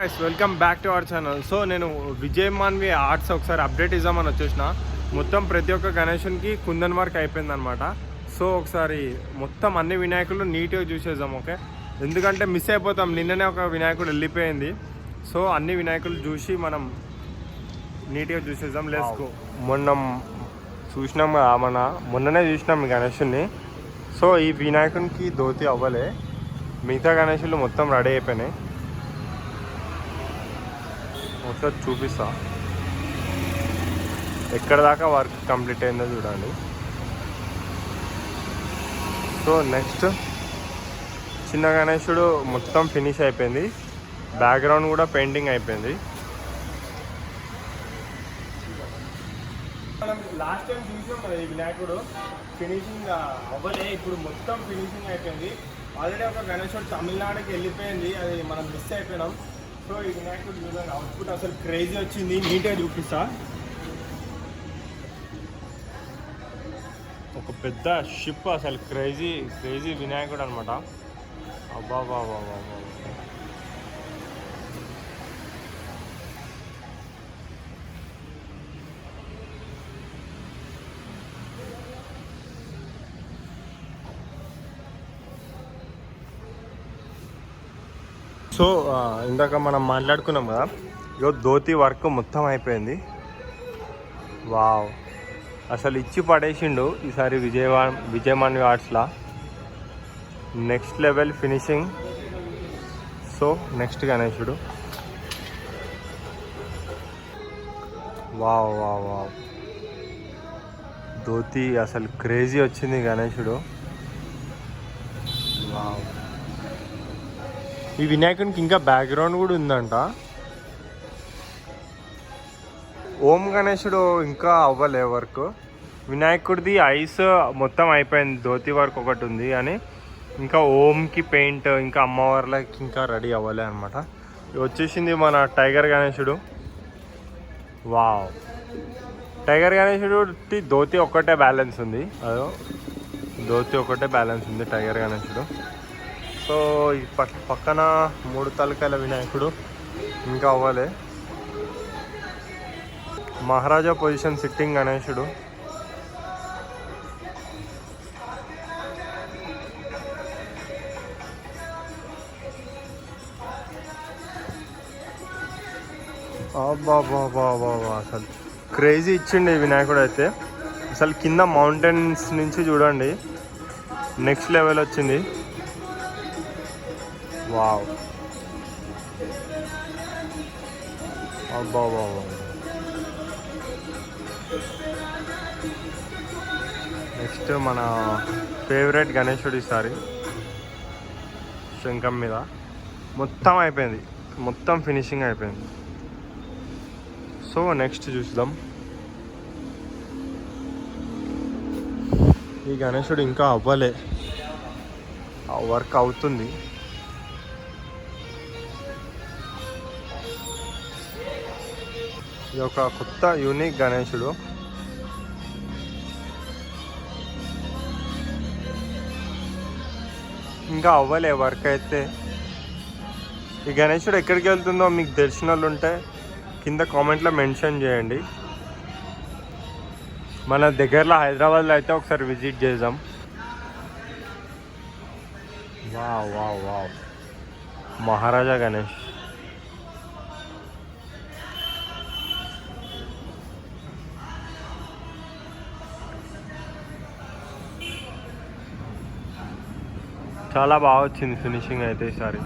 Welcome back to our channel. So నేను Vijay Manvi arts ఒకసారి update ఇద్దామని వచ్చేసిన. మొత్తం ప్రతి ఒక్క గణేషునికి కుందన్ వర్క్ అయిపోయింది అనమాట. సో ఒకసారి మొత్తం అన్ని వినాయకులు నీట్గా చూసేద్దాం. ఓకే, ఎందుకంటే మిస్ అయిపోతాం. నిన్ననే ఒక వినాయకుడు వెళ్ళిపోయింది. సో అన్ని వినాయకులు చూసి మనం నీట్గా చూసేద్దాం. Let's go. చూసినాం కదా, మొన్ననే చూసినాం ఈ గణేషుని. సో ఈ వినాయకునికి ధోతి అవ్వలే, మిగతా గణేషులు మొత్తం రెడీ అయిపోయినాయి. ఒకసారి చూపిస్తా ఎక్కడ దాకా వర్క్ కంప్లీట్ అయిందో చూడండి. సో నెక్స్ట్ చిన్న గణేశుడు మొత్తం ఫినిష్ అయిపోయింది. బ్యాక్గ్రౌండ్ కూడా పెయింటింగ్ అయిపోయింది. మనం లాస్ట్ టైం చూసాం కదా, ఈ వినాయకుడు ఫినిషింగ్ అవ్వలే, ఇప్పుడు మొత్తం ఫినిషింగ్ అయిపోయింది. ఆల్రెడీ ఒక గణేశుడు తమిళనాడుకి వెళ్ళిపోయింది, అది మనం మిస్ అయిపోయినాం. సో ఈ వినాయకుడు చూడండి, అవుట్పుట్ అసలు క్రేజీ వచ్చింది. నీట్గా చూపిస్తా. ఒక పెద్ద షిప్, అసలు క్రేజీ వినాయకుడు అనమాట. అబ్బా బాబా బాబా. సో ఇందాక మనం మాట్లాడుకున్నాం కదా, ఇగో ధోతి వర్క్ మొత్తం అయిపోయింది. వావ్, అసలు ఇచ్చి పడేసిండు ఈసారి విజయ్ మాన్వి ఆర్ట్స్లా. Next level finishing. So next గణేశుడు. వావ్ వావ్ వావ్, ధోతి అసలు క్రేజీ వచ్చింది గణేశుడు. వావ్, ఈ వినాయకునికి ఇంకా బ్యాక్గ్రౌండ్ కూడా ఉందంట. ఓం గణేశుడు ఇంకా అవ్వలే వర్క్. వినాయకుడిది ఐస్ మొత్తం అయిపోయింది, ధోతి వర్క్ ఒకటి ఉంది అని. ఇంకా ఓంకి పెయింట్, ఇంకా అమ్మవార్లకి ఇంకా రెడీ అవ్వలే అనమాట. వచ్చేసింది మన టైగర్ గణేశుడు. వావ్, టైగర్ గణేశుడు ధోతి ఒక్కటే బ్యాలెన్స్ ఉంది. అదో ధోతి ఒకటే బ్యాలెన్స్ ఉంది టైగర్ గణేశుడు. సో ఈ పక్కన 3 తలకాయల వినాయకుడు ఇంకా అవ్వలే. మహారాజా పొజిషన్ సిట్టింగ్ గణేశుడు. బాబా, అసలు క్రేజీ ఇచ్చిండి ఈ వినాయకుడు అయితే. అసలు కింద మౌంటైన్స్ నుంచి చూడండి, నెక్స్ట్ లెవెల్ వచ్చింది. వావ్, అబ్బా. నెక్స్ట్ మన ఫేవరెట్ గణేశుడు ఈసారి శంఖం మీద మొత్తం అయిపోయింది, మొత్తం ఫినిషింగ్ అయిపోయింది. సో నెక్స్ట్ చూద్దాం. ఈ గణేశుడు ఇంకా అవ్వలే, వర్క్ అవుతుంది. ఇది ఒక కొత్త యూనిక్ గణేశుడు. ఇంకా అవ్వలే వర్క్ అయితే. ఈ గణేశుడు ఎక్కడికి వెళ్తుందో మీకు తెలిసిన వాళ్ళు ఉంటే కింద కామెంట్లో మెన్షన్ చేయండి. మన దగ్గరలో హైదరాబాద్లో అయితే ఒకసారి విజిట్ చేద్దాం. వావ్ వావ్ వావ్, మహారాజా గణేష్. చాలా బాగా వచ్చింది ఫినిషింగ్ అయితే ఈసారి.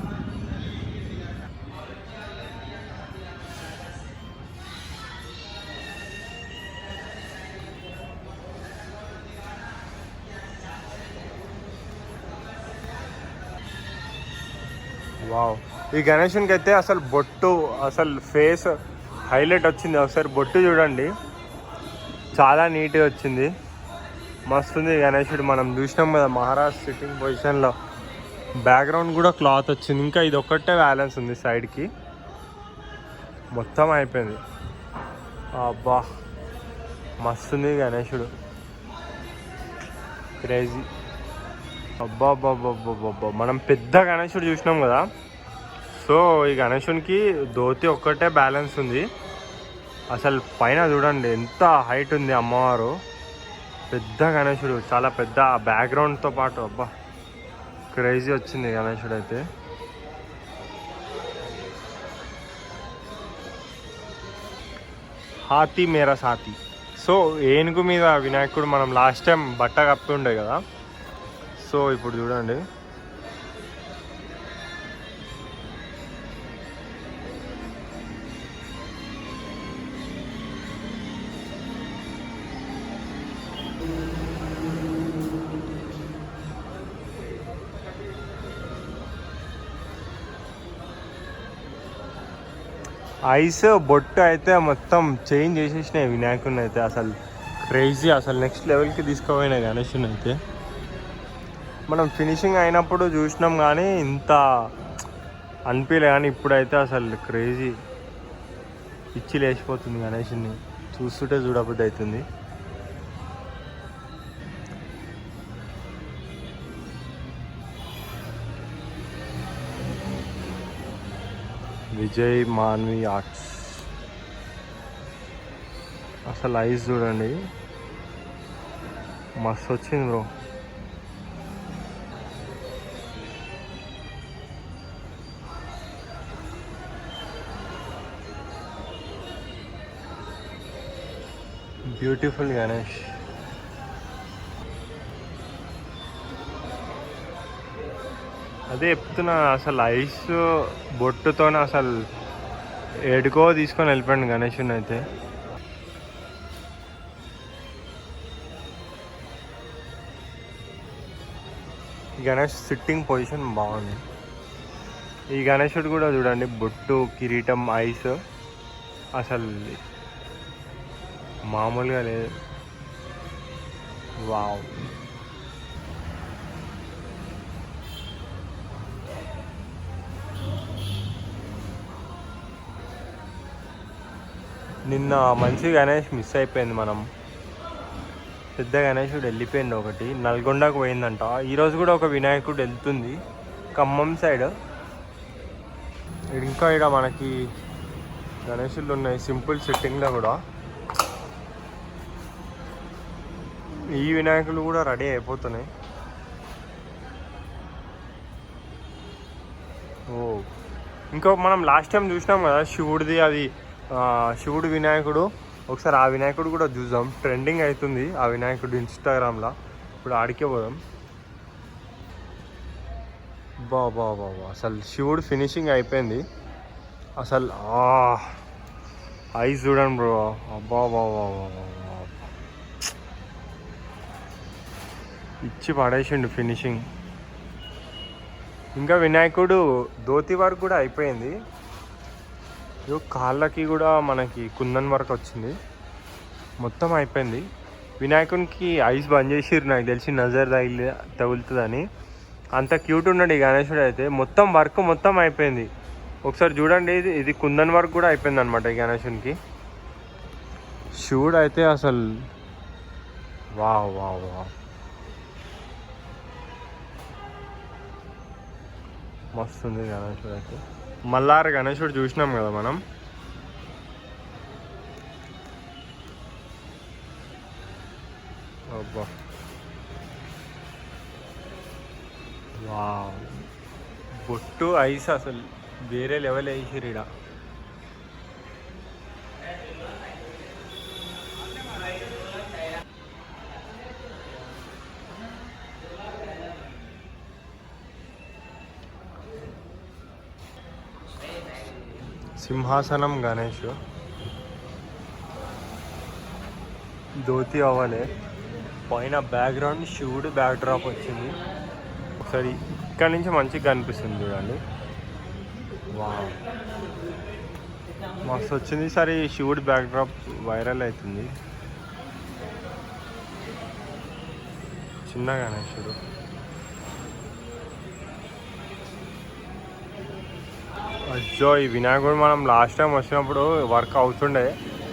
వావ్, ఈ గణేశునికి అయితే అసలు బొట్టు, అసలు ఫేస్ హైలైట్ వచ్చింది. ఒకసారి బొట్టు చూడండి, చాలా నీట్గా వచ్చింది, మస్తుంది గణేశుడు. మనం చూసినాం కదా మహారాజ్ సిట్టింగ్ పొజిషన్లో. బ్యాక్గ్రౌండ్ కూడా క్లాత్ వచ్చింది. ఇంకా ఇది ఒక్కటే బ్యాలెన్స్ ఉంది సైడ్కి, మొత్తం అయిపోయింది. అబ్బా, మస్తుంది గణేశుడు, క్రేజీ. అబ్బా, మనం పెద్ద గణేశుడు చూసినాం కదా, సో ఈ గణేశునికి ధోతి ఒక్కటే బ్యాలెన్స్ ఉంది. అసలు పైన చూడండి ఎంత హైట్ ఉంది అమ్మవారు. పెద్ద గణేశుడు, చాలా పెద్ద బ్యాక్గ్రౌండ్తో పాటు. అబ్బా క్రేజీ వచ్చింది గణేశుడు అయితే. హాతీ మేరా సాతి. సో ఏనుగు మీద వినాయకుడు మనం లాస్ట్ టైం బట్ట కప్పి ఉండే కదా. సో ఇప్పుడు చూడండి ఐస్ బొట్టు అయితే మొత్తం చేంజ్ చేసేసినాయి వినాయకుడిని అయితే. అసలు క్రేజీ, అసలు నెక్స్ట్ లెవెల్కి తీసుకుపోయినాయి గణేషుని అయితే. మనం ఫినిషింగ్ అయినప్పుడు చూసినాం కానీ ఇంత అనిపించలే, కానీ ఇప్పుడైతే అసలు క్రేజీ పిచ్చి లేచిపోతుంది గణేషుని చూస్తుంటే, చూడబుద్ధి అవుతుంది. విజయ్ మాన్వి ఆర్ట్స్. అసలు ఐస్ చూడండి మస్తు వచ్చింది బ్రో. బ్యూటిఫుల్ గణేష్. అదే చెప్తున్నా, అసలు ఐస్ బొట్టుతోనే అసలు ఎడుకో తీసుకొని వెళ్ళిపోయాడు గణేషుని అయితే. గణేష్ సిట్టింగ్ పొజిషన్ బాగుంది. ఈ గణేశుడు కూడా చూడండి, బొట్టు, కిరీటం, ఐస్ అసలు మామూలుగా లేదు. వావ్. నిన్న మంచి గణేష్ మిస్ అయిపోయింది. మనం పెద్ద గణేశుడు వెళ్ళిపోయింది ఒకటి, నల్గొండకు పోయిందంట. ఈరోజు కూడా ఒక వినాయకుడు వెళ్తుంది ఖమ్మం సైడ్. ఇంకా ఇక్కడ మనకి గణేశులు ఉన్నాయి సింపుల్ సిట్టింగ్లో కూడా. ఈ వినాయకులు కూడా రెడీ అయిపోతున్నాయి. ఓ ఇంకో మనం లాస్ట్ టైం చూసినాం కదా శివుడిది, అది శివుడు వినాయకుడు. ఒకసారి ఆ వినాయకుడు కూడా చూద్దాం. ట్రెండింగ్ అవుతుంది ఆ వినాయకుడు ఇన్స్టాగ్రామ్లో. ఇప్పుడు ఆడికే పోదాం. బాబా అసలు శివుడు ఫినిషింగ్ అయిపోయింది. అసలు ఐస్ చూడండి బ్రో. అబ్బా ఇచ్చి పడేసిండు ఫినిషింగ్. ఇంకా వినాయకుడు ధోతి వరకు కూడా అయిపోయింది. కాళ్ళకి కూడా మనకి కుందన్ వరకు వచ్చింది, మొత్తం అయిపోయింది. వినాయకునికి ఐస్ బంద్ చేసిర్రు నాకు తెలిసి, నజర్ తగులుతుందని. అంత క్యూట్ ఉన్నాడు ఈ గణేశుడు అయితే. మొత్తం వర్క్ మొత్తం అయిపోయింది. ఒకసారి చూడండి, ఇది కుందన్ వర్క్ కూడా అయిపోయింది అనమాట ఈ గణేశునికి. శివుడు అయితే అసలు వావ్ మస్తు ఉంది గణేశుడు అయితే. మల్లార గణేశుడు చూసినాం కదా మనం. అబ్బా వావ్, బొట్టు ఐస్ అసలు వేరే లెవెల్ వేసిరు ఈడ. సింహాసనం గణేష్, ధోతి అవ్వలే. పైన బ్యాక్గ్రౌండ్ శివుడు బ్యాక్ డ్రాప్ వచ్చింది. ఒకసారి ఇక్కడ నుంచి మంచిగా కనిపిస్తుంది చూడండి. వావ్ మస్తు వచ్చింది. సరే శివుడు బ్యాక్ డ్రాప్ వైరల్ అవుతుంది. చిన్న గణేశుడు. అయ్యో ఈ వినాయకుడు మనం లాస్ట్ టైం వచ్చినప్పుడు వర్క్ అవుతుండే,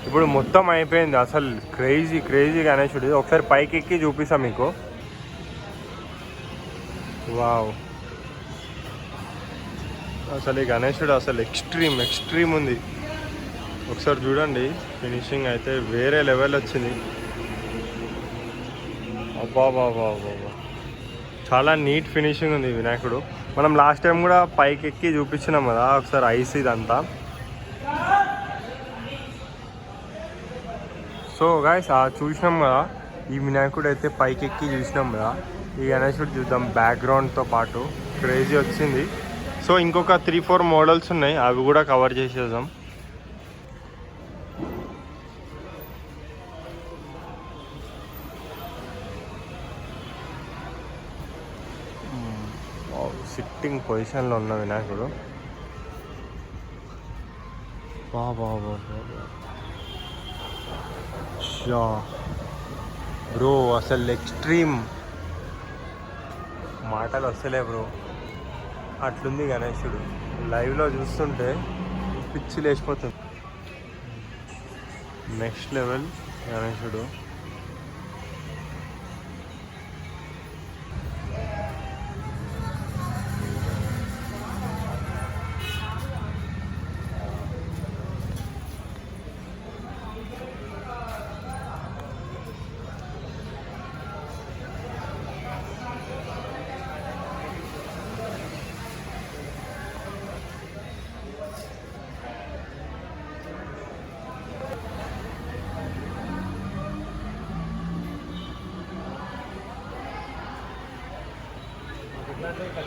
ఇప్పుడు మొత్తం అయిపోయింది. అసలు క్రేజీ గణేశుడు. ఒకసారి పైకి ఎక్కి చూపిస్తాం మీకు. వావ్ అసలు ఈ గణేశుడు అసలు ఎక్స్ట్రీమ్ ఉంది. ఒకసారి చూడండి, ఫినిషింగ్ అయితే వేరే లెవెల్ వచ్చింది. అబ్బా బాబా బాబా, చాలా నీట్ ఫినిషింగ్ ఉంది వినాయకుడు. మనం లాస్ట్ టైం కూడా పైకి ఎక్కి చూపించినాం కదా ఒకసారి ఐస్ ఇదంతా. సో గాయ్స్ చూసినాం కదా, ఈ వినాయకుడు అయితే పైకి ఎక్కి చూసినాం కదా. ఈ గణేశుడు చూద్దాం బ్యాక్గ్రౌండ్తో పాటు, క్రేజీ వచ్చింది. సో ఇంకొక 3-4 మోడల్స్ ఉన్నాయి, అవి కూడా కవర్ చేసేద్దాం. సిట్టింగ్ పొజిషన్లో ఉన్న వినాయకుడు. బ్రో అసలు ఎక్స్ట్రీమ్, మాటలు వస్తలే బ్రో, అట్లుంది గణేశుడు. లైవ్లో చూస్తుంటే పిచ్చి లేచిపోతుంది. నెక్స్ట్ లెవెల్ గణేశుడు.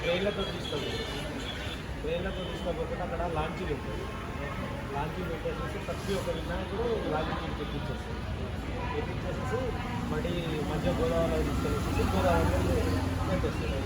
ట్రైన్లతో తీసుకోకపోతే అక్కడ లాంచీలు ఉంటుంది. లాంచీలు పెట్టేసేసి ప్రతి ఒక్క వినాయకుడు లాంచీకి ఎక్కించేసేసి మళ్ళీ మధ్య గోదావరిలో తీసుకెళ్ళేసి గోదావరిలో పెట్టేస్తారు.